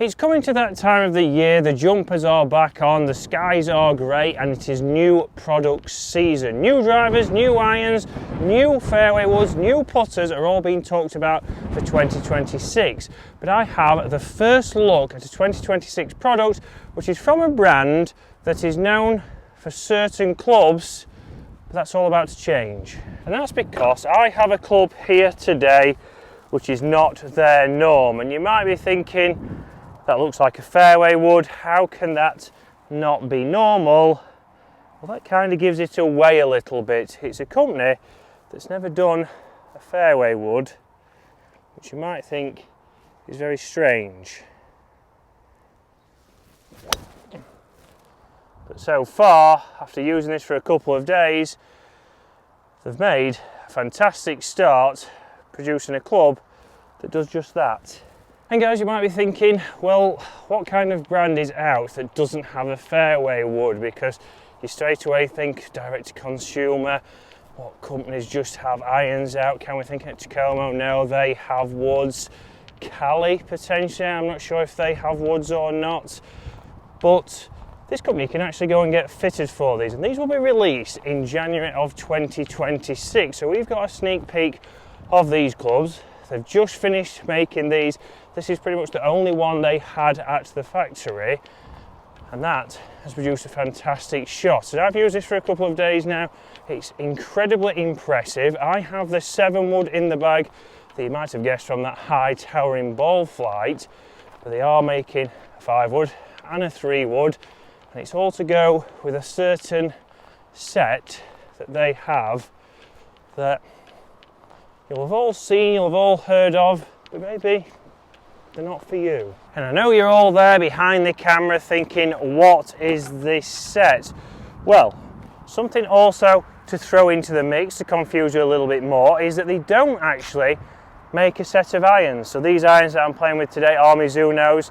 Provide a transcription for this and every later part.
It's coming to that time of the year, the jumpers are back on, the skies are great, and it is new product season. New drivers, new irons, new fairway woods, new putters are all being talked about for 2026. But I have the first look at a 2026 product, which is from a brand that is known for certain clubs, but that's all about to change. And that's because I have a club here today which is not their norm. And you might be thinking, that looks like a fairway wood, how can that not be normal? Well, that kind of gives it away a little bit. It's a company that's never done a fairway wood, which you might think is very strange. But so far, after using this for a couple of days, they've made a fantastic start producing a club that does just that. And guys, you might be thinking, well, what kind of brand is out that doesn't have a fairway wood? Because you straight away think direct to consumer. What companies just have irons out? Can we think at Tacoma? No, they have woods. Cali, potentially, I'm not sure if they have woods or not. But this company can actually go and get fitted for these. And these will be released in January of 2026. So we've got a sneak peek of these clubs. They've just finished making these. This is pretty much the only one they had at the factory, and that has produced a fantastic shot. And I've used this for a couple of days now. It's incredibly impressive. I have the 7 wood in the bag that you might have guessed from that high towering ball flight, but they are making a 5 wood and a 3 wood, and it's all to go with a certain set that they have that you'll have all seen, you'll have all heard of, but maybe they're not for you. And I know you're all there behind the camera thinking, what is this set? Well, something also to throw into the mix to confuse you a little bit more is that they don't actually make a set of irons. So these irons that I'm playing with today are Mizuno's.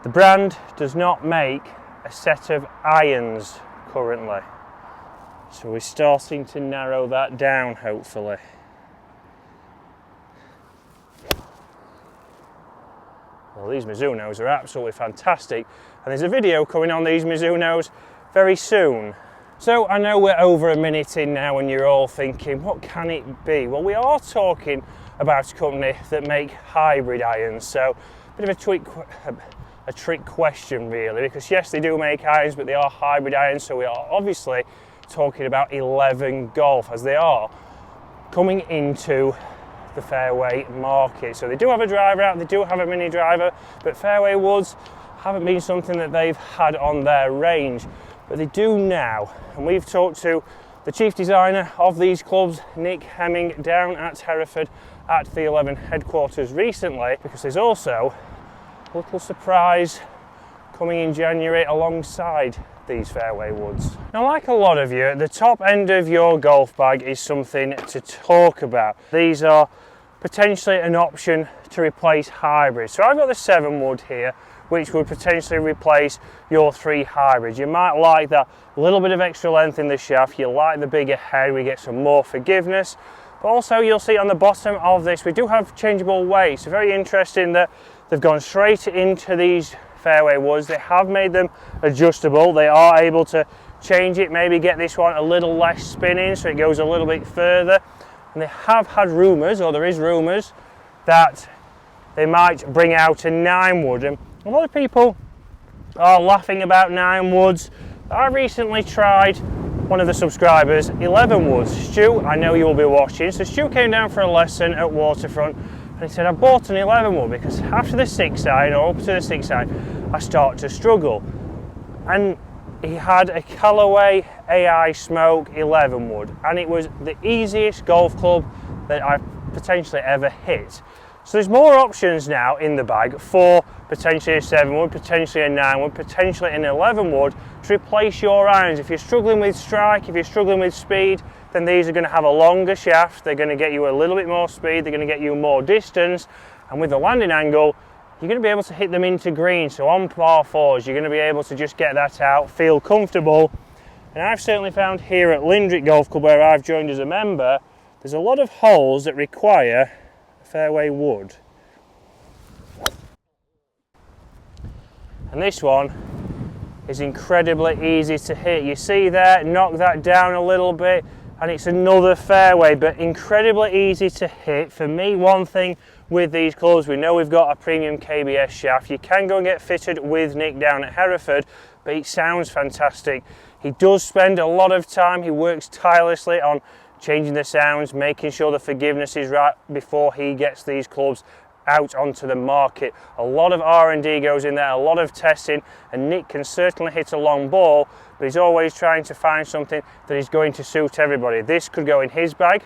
The brand does not make a set of irons currently. So we're starting to narrow that down, hopefully. Well, these Mizunos are absolutely fantastic, and there's a video coming on these Mizunos very soon. So I know we're over a minute in now and you're all thinking, what can it be? Well, we are talking about a company that make hybrid irons, so a bit of a trick question really, because yes, they do make irons, but they are hybrid irons, so we are obviously talking about 11 Golf, as they are coming into the fairway market. So they do have a driver out, they do have a mini driver, but fairway woods haven't been something that they've had on their range, but they do now. And we've talked to the chief designer of these clubs, Nick Hemming, down at Hereford at the 11 headquarters recently, because there's also a little surprise coming in January alongside these fairway woods. Now, like a lot of you, the top end of your golf bag is something to talk about. These are potentially an option to replace hybrids. So I've got the 7 wood here, which would potentially replace your 3 hybrids. You might like that little bit of extra length in the shaft, you like the bigger head, we get some more forgiveness, but also you'll see on the bottom of this we do have changeable weights. So very interesting that they've gone straight into these fairway woods. They have made them adjustable. They are able to change it, maybe get this one a little less spinning so it goes a little bit further. And they have had rumours, or there is rumours, that they might bring out a 9 wood. And a lot of people are laughing about 9 woods. I recently tried one of the subscribers 11 woods. Stu, I know you'll be watching. So Stu came down for a lesson at Waterfront, and he said, I bought an 11 wood because after the 6 iron, or up to the 6 iron, I start to struggle. And he had a Callaway AI Smoke 11 wood, and it was the easiest golf club that I've potentially ever hit. So there's more options now in the bag for potentially a 7 wood, potentially a 9 wood, potentially an 11 wood to replace your irons. If you're struggling with strike, if you're struggling with speed, then these are going to have a longer shaft, they're going to get you a little bit more speed, they're going to get you more distance, and with the landing angle, you're going to be able to hit them into green. So on par 4s, you're going to be able to just get that out, feel comfortable. And I've certainly found here at Lindrick Golf Club, where I've joined as a member, there's a lot of holes that require a fairway wood. And this one is incredibly easy to hit. You see there, knock that down a little bit, and it's another fairway, but incredibly easy to hit. For me, one thing with these clubs, we know we've got a premium KBS shaft. You can go and get fitted with Nick down at Hereford, but it sounds fantastic. He does spend a lot of time, he works tirelessly on changing the sounds, making sure the forgiveness is right before he gets these clubs out onto the market. A lot of R&D goes in there, a lot of testing, and Nick can certainly hit a long ball, but he's always trying to find something that is going to suit everybody. This could go in his bag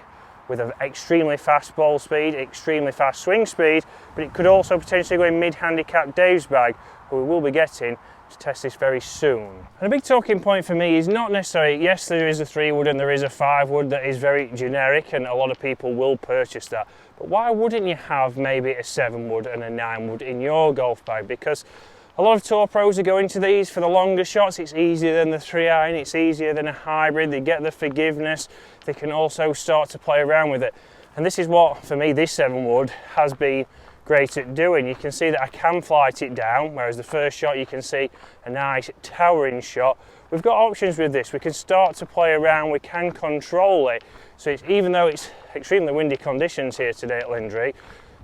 with an extremely fast ball speed, extremely fast swing speed, but it could also potentially go in mid-handicap Dave's bag, who we will be getting to test this very soon. And a big talking point for me is not necessarily, yes, there is a 3-wood and there is a 5-wood that is very generic and a lot of people will purchase that, but why wouldn't you have maybe a 7-wood and a 9-wood in your golf bag? Because a lot of tour pros are going to these for the longer shots. It's easier than the 3-iron, it's easier than a hybrid, they get the forgiveness, they can also start to play around with it. And this is what, for me, this 7-wood has been great at doing. You can see that I can flight it down, whereas the first shot you can see a nice towering shot. We've got options with this. We can start to play around, we can control it. So it's, even though it's extremely windy conditions here today at Lindry,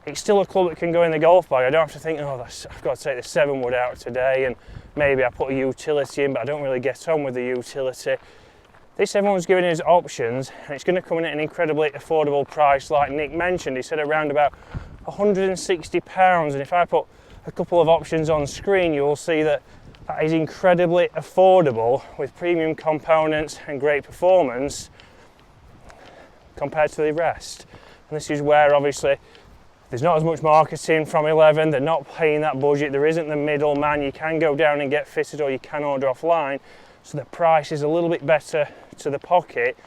it's still a club that can go in the golf bag. I don't have to think, oh, I've got to take the 7-wood out today and maybe I put a utility in, but I don't really get on with the utility. This everyone's giving us options, and it's going to come in at an incredibly affordable price. Like Nick mentioned, he said around about £160, and if I put a couple of options on screen, you will see that that is incredibly affordable with premium components and great performance compared to the rest. And this is where obviously there's not as much marketing from 11, they're not paying that budget, there isn't the middleman. You can go down and get fitted or you can order offline, so the price is a little bit better to the pocket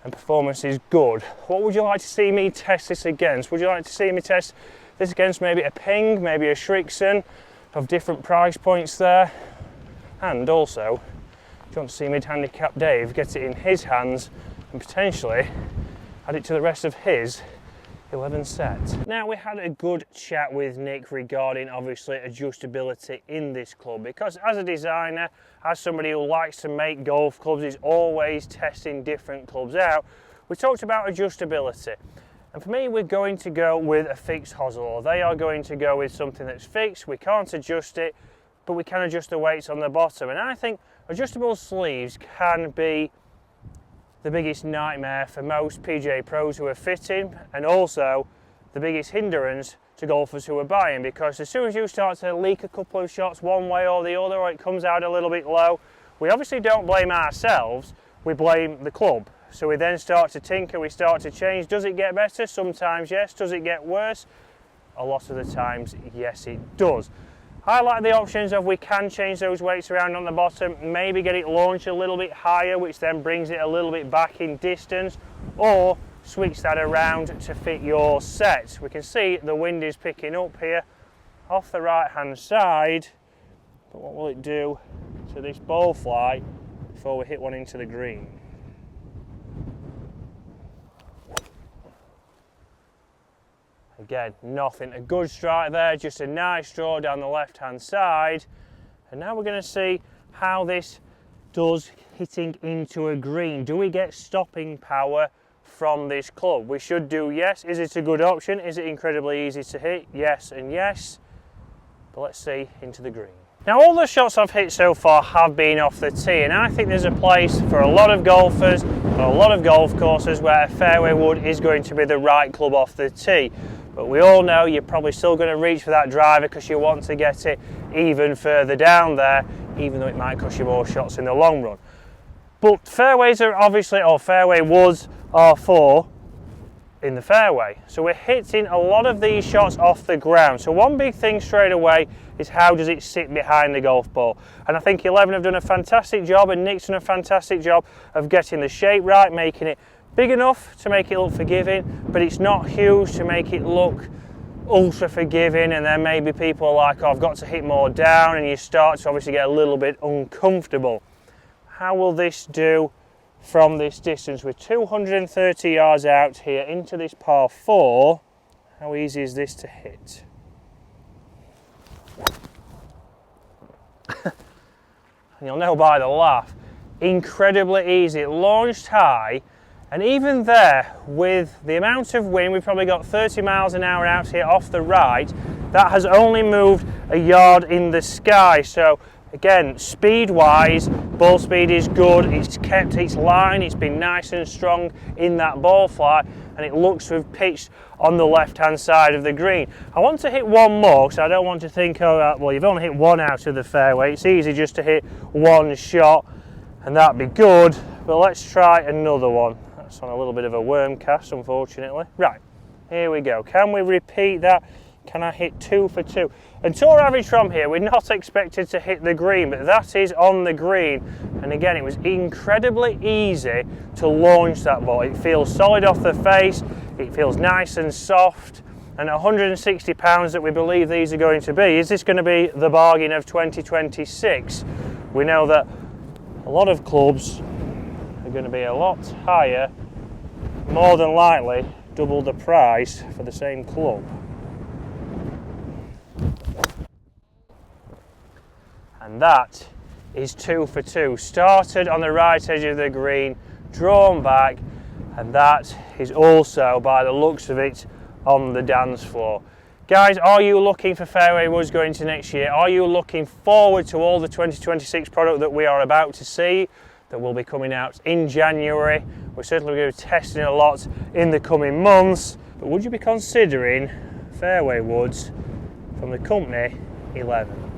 and performance is good. What would you like to see me test this against? Would you like to see me test this against maybe a Ping, maybe a Shrixon, of different price points there? And also, do you want to see mid-handicap Dave get it in his hands and potentially add it to the rest of his 11 set? Now, we had a good chat with Nick regarding obviously adjustability in this club, because as a designer, as somebody who likes to make golf clubs, is always testing different clubs out, we talked about adjustability. And for me, we're going to go with a fixed hosel, or they are going to go with something that's fixed. We can't adjust it, but we can adjust the weights on the bottom. And I think adjustable sleeves can be the biggest nightmare for most PGA pros who are fitting, and also the biggest hindrance to golfers who are buying, because as soon as you start to leak a couple of shots one way or the other, or it comes out a little bit low, we obviously don't blame ourselves, we blame the club. So we then start to tinker, we start to change. Does it get better? Sometimes yes. Does it get worse? A lot of the times, yes, it does. I like the options of we can change those weights around on the bottom, maybe get it launched a little bit higher, which then brings it a little bit back in distance, or switch that around to fit your set. We can see the wind is picking up here off the right hand side, but what will it do to this ball flight before we hit one into the green? Again, nothing, a good strike there, just a nice draw down the left hand side. And now we're going to see how this does hitting into a green. Do we get stopping power from this club? We should do, yes. Is it a good option? Is it incredibly easy to hit? Yes and yes. But let's see into the green. Now, all the shots I've hit so far have been off the tee, and I think there's a place for a lot of golfers on a lot of golf courses where a fairway wood is going to be the right club off the tee. But we all know you're probably still going to reach for that driver because you want to get it even further down there, even though it might cost you more shots in the long run. But fairways are obviously, or fairway woods are for in the fairway. So we're hitting a lot of these shots off the ground. So one big thing straight away is how does it sit behind the golf ball? And I think 11 have done a fantastic job, and Nick's done a fantastic job of getting the shape right, making it big enough to make it look forgiving, but it's not huge to make it look ultra forgiving. And then maybe people are like, oh, I've got to hit more down, and you start to obviously get a little bit uncomfortable. How will this do from this distance? We're 230 yards out here into this par 4. How easy is this to hit? and you'll know by the laugh, incredibly easy. It launched high, and even there, with the amount of wind, we've probably got 30 miles an hour out here off the right, that has only moved a yard in the sky. So again, speed-wise, ball speed is good, it's kept its line, it's been nice and strong in that ball flight, and it looks to have pitched on the left-hand side of the green. I want to hit one more, because I don't want to think, oh, well, you've only hit one out of the fairway. It's easy just to hit one shot, and that'd be good, but let's try another one. That's on a little bit of a worm cast, unfortunately. Right, here we go. Can we repeat that? Can I hit 2 for 2? And tour average from here, we're not expected to hit the green, but that is on the green. And again, it was incredibly easy to launch that ball. It feels solid off the face, it feels nice and soft, and 160 pounds that we believe these are going to be. Is this going to be the bargain of 2026? We know that a lot of clubs are going to be a lot higher, more than likely double the price for the same club. And that is 2 for 2. Started on the right edge of the green, drawn back, and that is also, by the looks of it, on the dance floor. Guys, are you looking for fairway woods going into next year? Are you looking forward to all the 2026 product that we are about to see, that will be coming out in January? We're certainly going to be testing a lot in the coming months, but would you be considering fairway woods from the company 11?